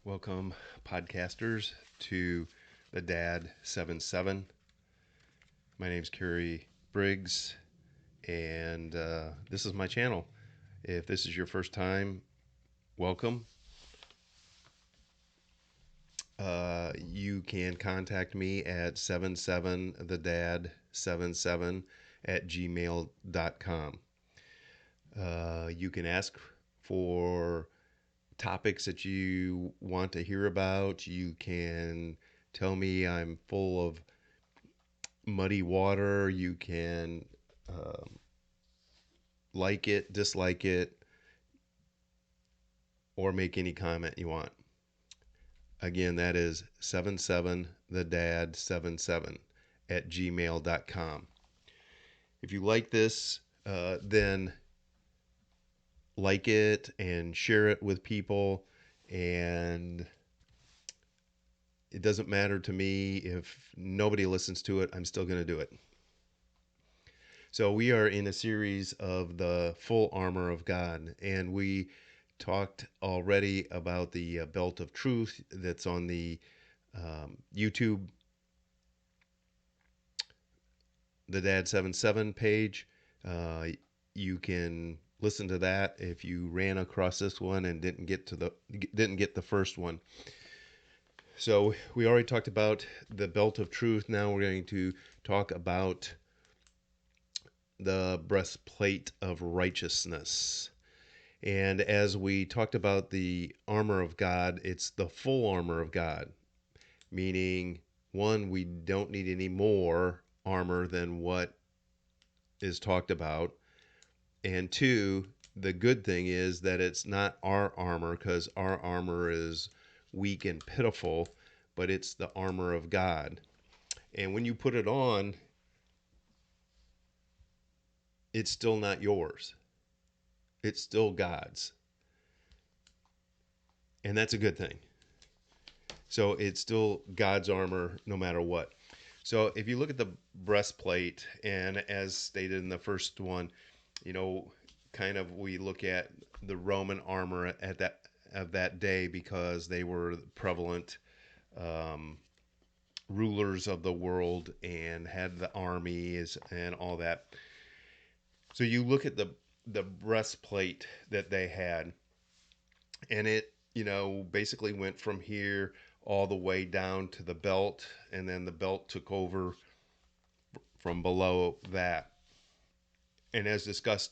Welcome, podcasters, to the Dad 77. My name's Kerry Briggs, and this is my channel. If this is your first time, welcome. You can contact me at 77thedad77 at gmail.com. You can ask for topics that you want to hear about. You can tell me I'm full of muddy water. You can like it, dislike it, or make any comment you want. Again, that is 77thedad77 at gmail.com. If you like this, then like it and share it with people. And it doesn't matter to me if nobody listens to it, I'm still going to do it. So we are in a series of the full armor of God, and we talked already about the belt of truth that's on the YouTube, the Dad 77 page. You can listen to that if you ran across this one and didn't get the first one. So we already talked about the belt of truth. Now we're going to talk about the breastplate of righteousness. And as we talked about the armor of God, it's the full armor of God, meaning one, we don't need any more armor than what is talked about. And two, the good thing is that it's not our armor, because our armor is weak and pitiful, but it's the armor of God. And when you put it on, it's still not yours. It's still God's. And that's a good thing. So it's still God's armor no matter what. So if you look at the breastplate, and as stated in the first one, kind of we look at the Roman armor at that of that day, because they were prevalent rulers of the world and had the armies and all that. So you look at the breastplate that they had, and it basically went from here all the way down to the belt, and then the belt took over from below that. And as discussed,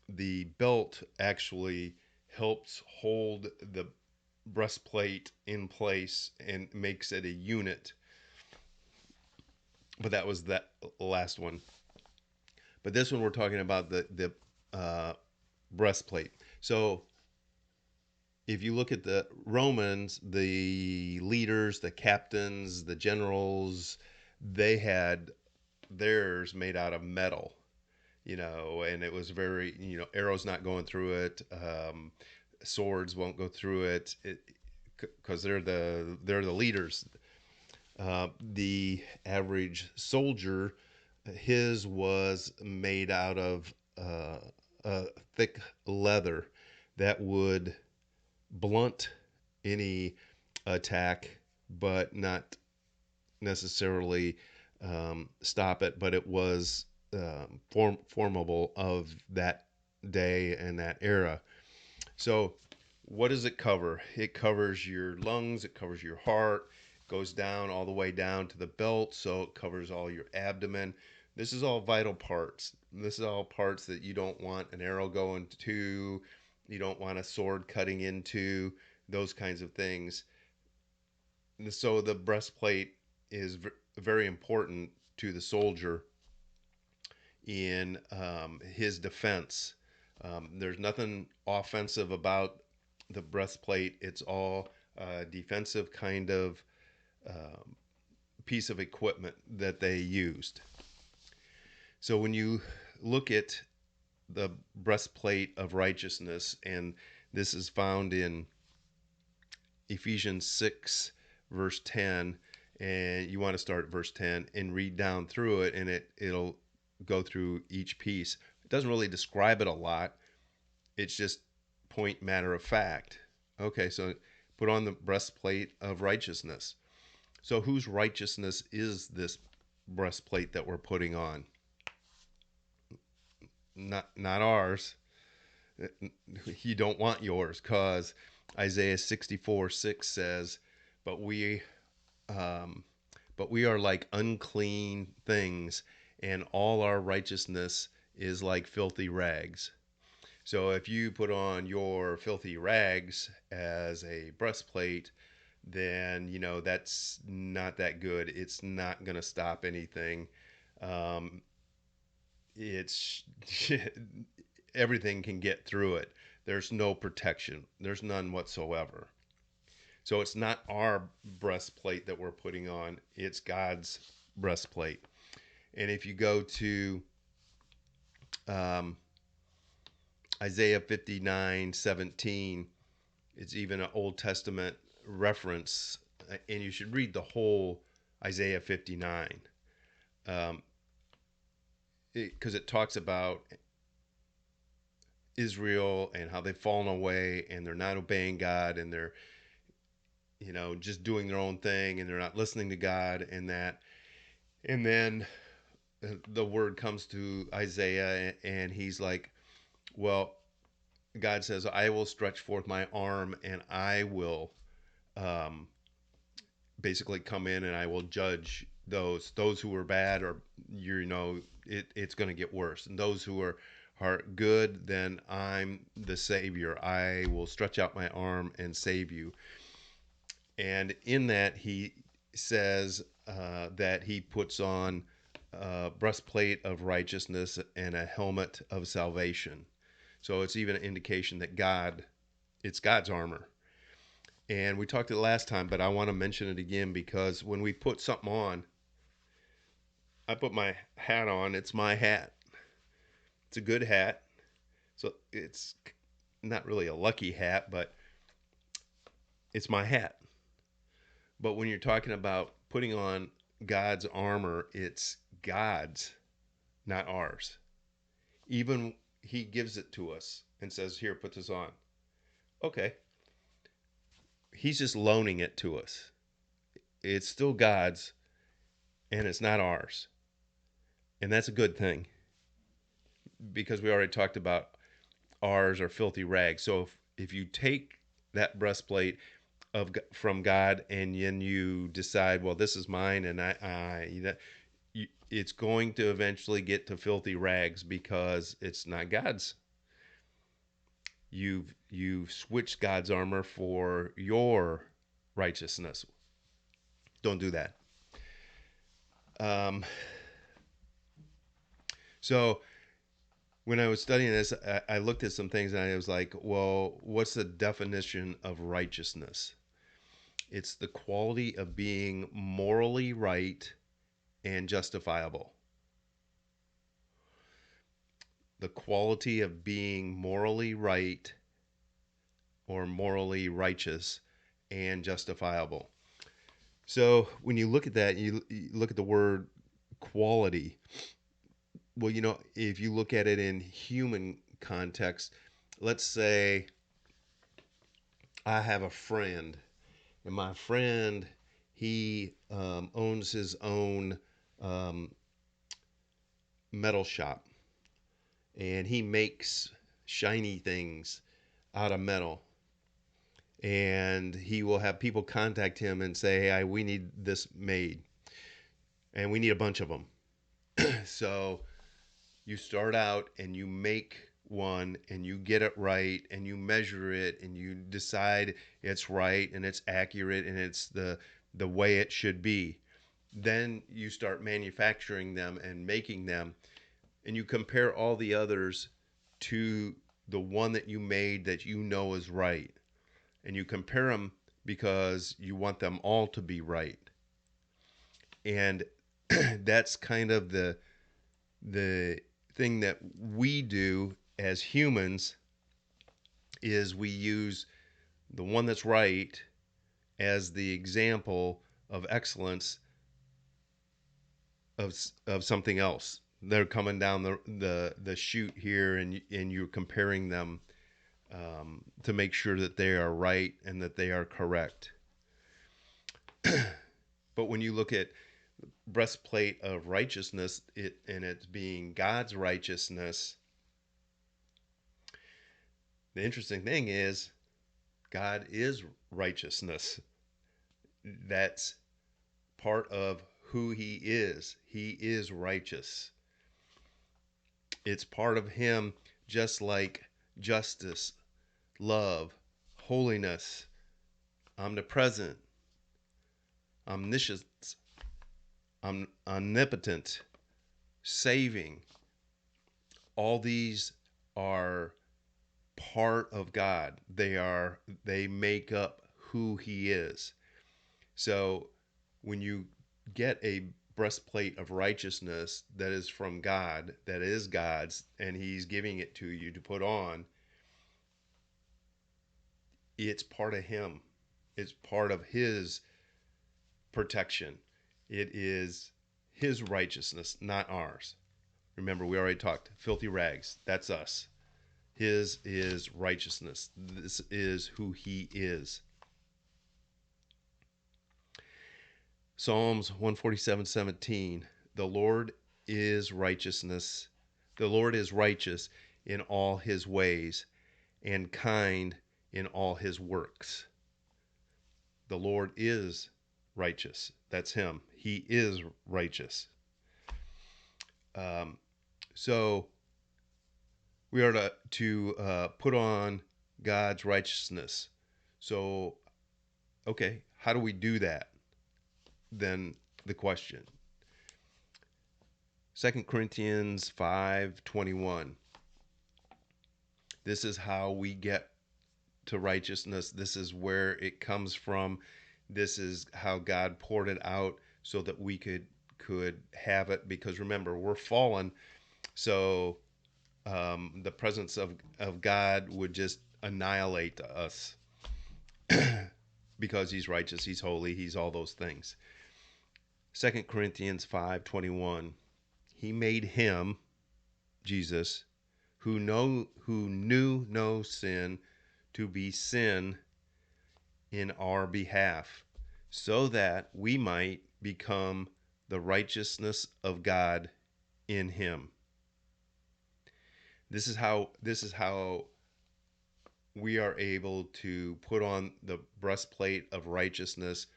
the belt actually helps hold the breastplate in place and makes it a unit. But that was that last one. But this one we're talking about the breastplate. So if you look at the Romans, the leaders, the captains, the generals, they had theirs made out of metal, and it was very, arrows not going through it, swords won't go through it, because they're the leaders. The average soldier, his was made out of a thick leather that would blunt any attack, but not necessarily stop it. But it was formable of that day and that era. So, what does it cover? It covers your lungs, it covers your heart, goes down all the way down to the belt, so it covers all your abdomen. This is all vital parts. This is all parts that you don't want an arrow going to, you don't want a sword cutting into, those kinds of things. So the breastplate is very important to the soldier in his defense. There's nothing offensive about the breastplate. It's all defensive kind of piece of equipment that they used. So when you look at the breastplate of righteousness, and this is found in Ephesians 6 verse 10, and you want to start at verse 10 and read down through it, and it'll go through each piece. It doesn't really describe it a lot. It's just point matter of fact. Okay, so put on the breastplate of righteousness. So whose righteousness is this breastplate that we're putting on? Not ours. You don't want yours, because Isaiah 64:6 says, "But we um, but we are like unclean things, and all our righteousness is like filthy rags." So if you put on your filthy rags as a breastplate, then that's not that good. It's not going to stop anything. It's everything can get through it. There's no protection. There's none whatsoever. So it's not our breastplate that we're putting on. It's God's breastplate. And if you go to um, Isaiah 59:17, it's even an Old Testament reference, and you should read the whole Isaiah 59, because it talks about Israel and how they've fallen away and they're not obeying God, and they're just doing their own thing, and they're not listening to God, and that. And then the word comes to Isaiah, and he's like, well, God says, I will stretch forth my arm, and I will um, basically come in, and I will judge those who are bad, or it's going to get worse, and those who are good, then I'm the savior. I will stretch out my arm and save you. And in that, he says that he puts on a breastplate of righteousness and a helmet of salvation. So it's even an indication that it's God's armor. And we talked it last time, but I want to mention it again, because when we put something on, I put my hat on. It's my hat. It's a good hat. So it's not really a lucky hat, but it's my hat. But when you're talking about putting on God's armor, it's God's, not ours. Even he gives it to us and says, here, put this on. Okay. He's just loaning it to us. It's still God's, and it's not ours. And that's a good thing, because we already talked about ours are filthy rags. So if you take that breastplate from God, and then you decide, well, this is mine, and it's going to eventually get to filthy rags, because it's not God's. You've switched God's armor for your righteousness. Don't do that. Um, so when I was studying this, I looked at some things, and I was like, well, what's the definition of righteousness? It's the quality of being morally right and justifiable. The quality of being morally right or morally righteous and justifiable. So when you look at that, you look at the word quality. Well, if you look at it in human context, let's say I have a friend, and my friend, he owns his own um, metal shop, and he makes shiny things out of metal. And he will have people contact him and say, hey, we need this made, and we need a bunch of them. So you start out and you make one, and you get it right, and you measure it, and you decide it's right and it's accurate and it's the way it should be. Then you start manufacturing them and making them, and you compare all the others to the one that you made that is right. And you compare them because you want them all to be right. And that's kind of the thing that we do as humans, is we use the one that's right as the example of excellence of something else. They're coming down the chute here, and you're comparing them to make sure that they are right and that they are correct. But when you look at breastplate of righteousness, and it's being God's righteousness, the interesting thing is God is righteousness. That's part of who he is. He is righteous. It's part of him, just like justice, love, holiness, omnipresent, omniscience, omnipotent, saving. All these are part of God. They make up who he is. So when you get a breastplate of righteousness that is from God, that is God's, and he's giving it to you to put on, it's part of him. It's part of his protection. It is his righteousness, not ours. Remember, we already talked filthy rags. That's us. His is righteousness. This is who he is. Psalms 147:17. The Lord is righteousness. The Lord is righteous in all his ways and kind in all his works. The Lord is righteous. That's him. He is righteous. Um, so we are to put on God's righteousness. So, okay, how do we do that? Then the question. 2 Corinthians 5:21. This is how we get to righteousness. This is where it comes from. This is how God poured it out so that we could have it, because remember, we're fallen. So the presence of God would just annihilate us because he's righteous, he's holy, he's all those things. 2 Corinthians 5:21. He made him, Jesus, who knew no sin, to be sin in our behalf, so that we might become the righteousness of God in him. This is how we are able to put on the breastplate of righteousness,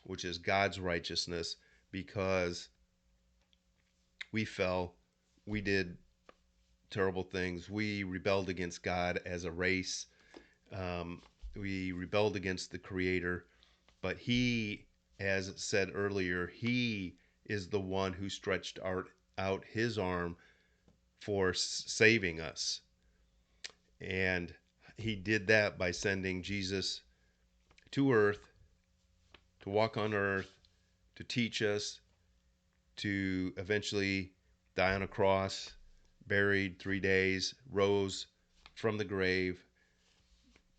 which is God's righteousness, because we fell, we did terrible things, we rebelled against God as a race, we rebelled against the Creator. But he, as said earlier, he is the one who stretched out his arm for saving us. And he did that by sending Jesus to earth, to walk on earth, to teach us, to eventually die on a cross, buried 3 days, rose from the grave,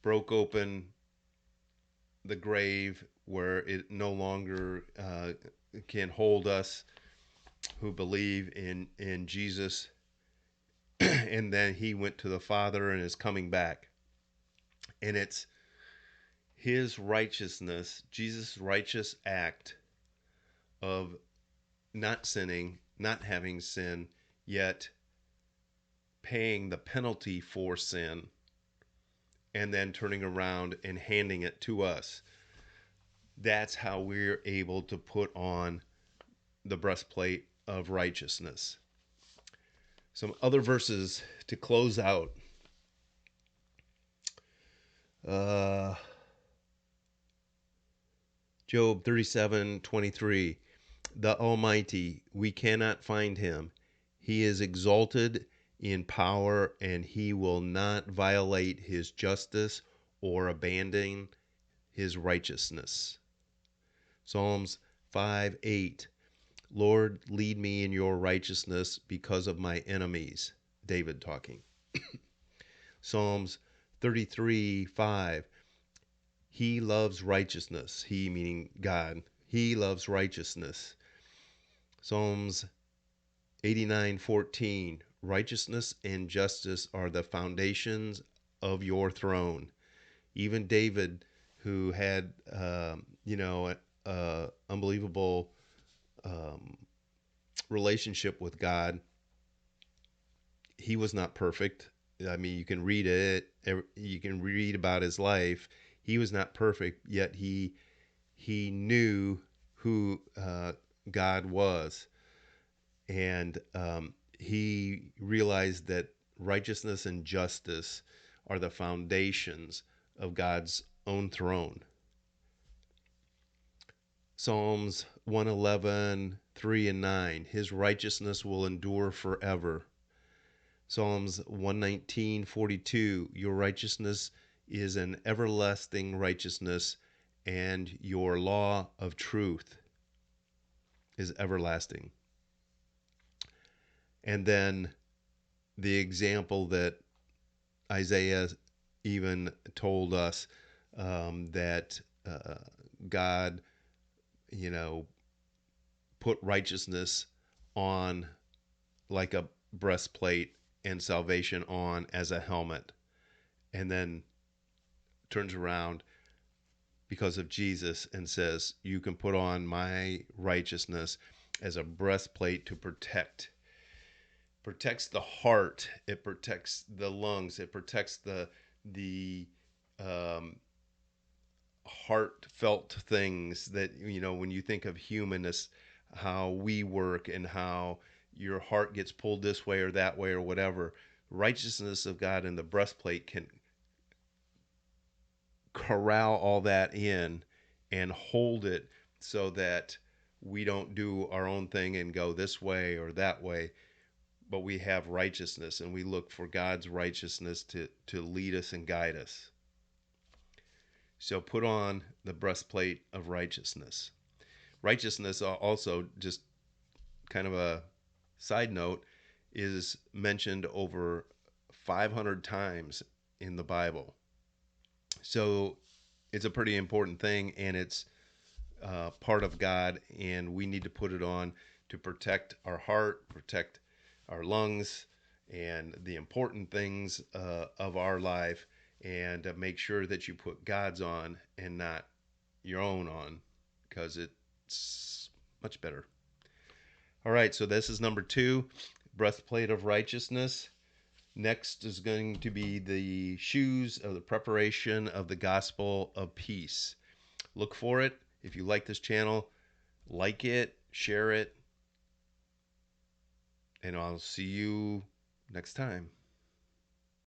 broke open the grave where it no longer can hold us who believe in Jesus. And then he went to the Father and is coming back. And it's his righteousness, Jesus' righteous act of not sinning, not having sin, yet paying the penalty for sin, and then turning around and handing it to us. That's how we're able to put on the breastplate of righteousness. Some other verses to close out. Job 37:23. The Almighty, we cannot find him. He is exalted in power, and he will not violate his justice or abandon his righteousness. Psalms 5:8. Lord, lead me in your righteousness because of my enemies. David talking. Psalms 33:5. He loves righteousness. He meaning God. He loves righteousness. Psalms 89:14. Righteousness and justice are the foundations of your throne. Even David, who had, unbelievable um, relationship with God, he was not perfect. I mean, you can read it. You can read about his life. He was not perfect, yet he knew who God was, and he realized that righteousness and justice are the foundations of God's own throne. Psalms 111, 3 and 9. His righteousness will endure forever. Psalms 119:42. Your righteousness is an everlasting righteousness, and your law of truth is everlasting. And then the example that Isaiah even told us, that God, you know, put righteousness on like a breastplate and salvation on as a helmet, and then turns around because of Jesus and says, you can put on my righteousness as a breastplate to protects the heart, it protects the lungs, it protects the um, heartfelt things that, when you think of humanness, how we work and how your heart gets pulled this way or that way or whatever. Righteousness of God in the breastplate can corral all that in and hold it so that we don't do our own thing and go this way or that way, but we have righteousness and we look for God's righteousness to lead us and guide us. So put on the breastplate of righteousness. Righteousness also, just kind of a side note, is mentioned over 500 times in the Bible. So it's a pretty important thing, and it's part of God, and we need to put it on to protect our heart, protect our lungs, and the important things of our life, and make sure that you put God's on and not your own on, because it's much better. All right, so this is number 2, breastplate of righteousness. Next is going to be the shoes of the preparation of the gospel of peace. Look for it. If you like this channel, like it, share it, and I'll see you next time.